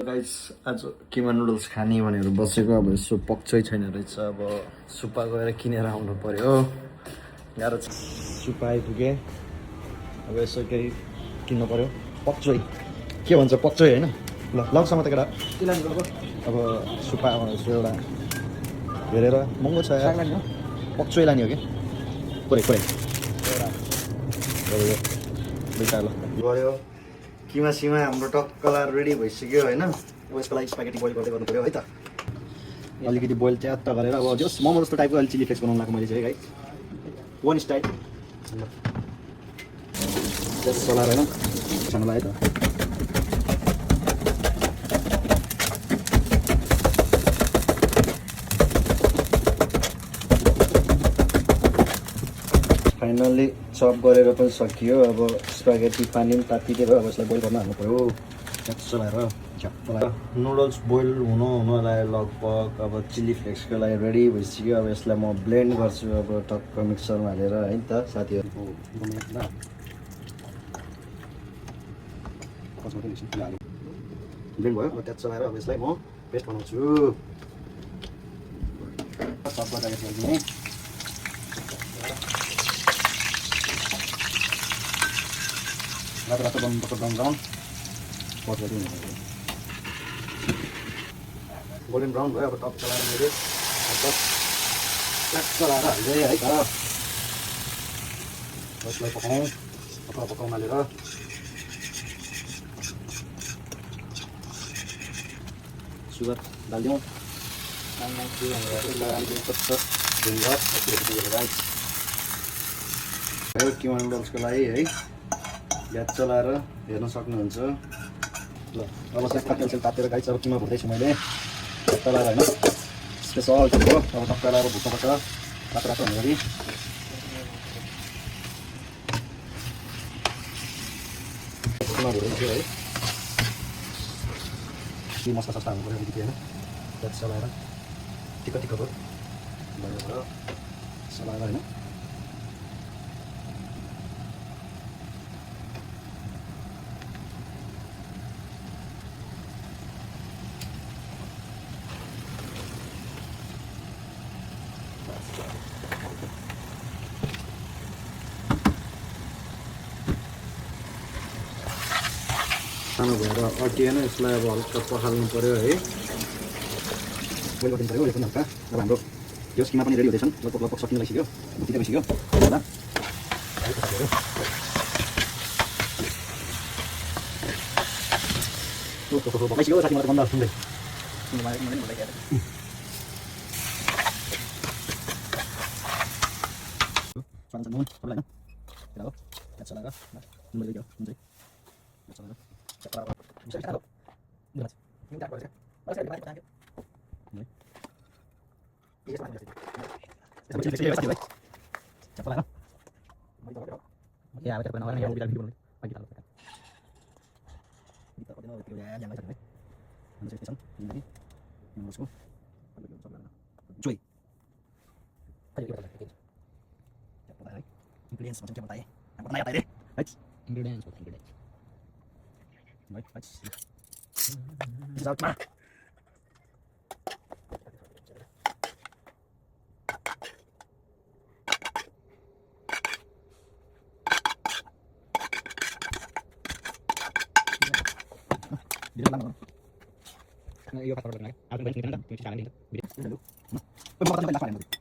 Guys आज किमा noodles खाने भनेर बसेको अब यसो पक्कै छैन रहेछ अब सुपा गएर किनेर आउनु पर्यो गाह्रो छ सुपा आइपुगे अब यसो केही किन्नु पर्यो पक्चै के भन्छ पक्चै होइन ल लगसम्म त केटा अब सुपा यसो एउटा हेरेर महँगो छ पक्चै लाने हो कि पुरै ल गयो किमा सिमा हाम्रो टक्कला रेडी भइसक्यो होइन अब यसको लागि स्पागेटी बोइल गर्दै गर्नु पऱ्यो है त अलिकति बोइल च्यात्त गरेर अब जस मोमो जस्तो टाइपको अलिक चिली फ्लेक्स बनाउनु लाग्यो मैले चाहिँ है वान स्टाइल जस चलाएर होइन खानुलाई है त फाइनल्ली चप गरेर पनि सकियो अब स्पागेटी पानी पनि तातिदियो अब यसलाई बोइल गर्न हाल्नु पऱ्यो नुडल्स बोइल हुनु लाग्यो लगभग अब चिली फ्लेक्सको लागि रेडी भइसक्यो अब यसलाई म ब्लेन्ड गर्छु अब टक्क मिक्सरमा हालेर है त साथीहरूको ब्लेन्ड भयो अब त्यहाँ चलाएर अब यसलाई म पेस्ट बनाउँछु सब लगाएर रातो बनाउनुपर्छ ब्राउन ब्राउन गोल्डन ब्राउन भयो अब टप चलाएर मैले चलाएर हाल्दै है त यसलाई पकाउँ पकाउन हालेर सुगर हालिदिउँ किमा नुडल्सको लागि है ग्यास चलाएर हेर्न सक्नुहुन्छ ल अब चाहिँ पेन्सिल तातेर गाइस अब किमा भर्दैछु मैले चलाएर होइन स्पेसल हो अब टक्क लगाएर भुट्नुपर्छ रातो रातो हुने गरी किमा भर्दैछु है के मसला सस्ता हुनु पऱ्यो अलिकति होइन ग्यास चलाएर टिक्क भयो चलाएर होइन सानो भएर अटिएन यसलाई अब हल्का पखाल्नु पऱ्यो है बोइल गरिदिनु पऱ्यो पनि हल्का अब हाम्रो त्यो किमा पनि रेडी हुँदैछन् लगभग सकिन लागिसक्यो भुटिँदै भइसक्यो होला भइसक्यो साथी मलाई गन्ध सुन्दै ingredients macam apa ya? Yang pertama ya tadi. Ingredients. Baik, baik. Bisa cuma. Di dalam mana? Karena iya kata orang lain. Aku pengen kita, kita cari ini. Bisa dulu. Mau makan apa yang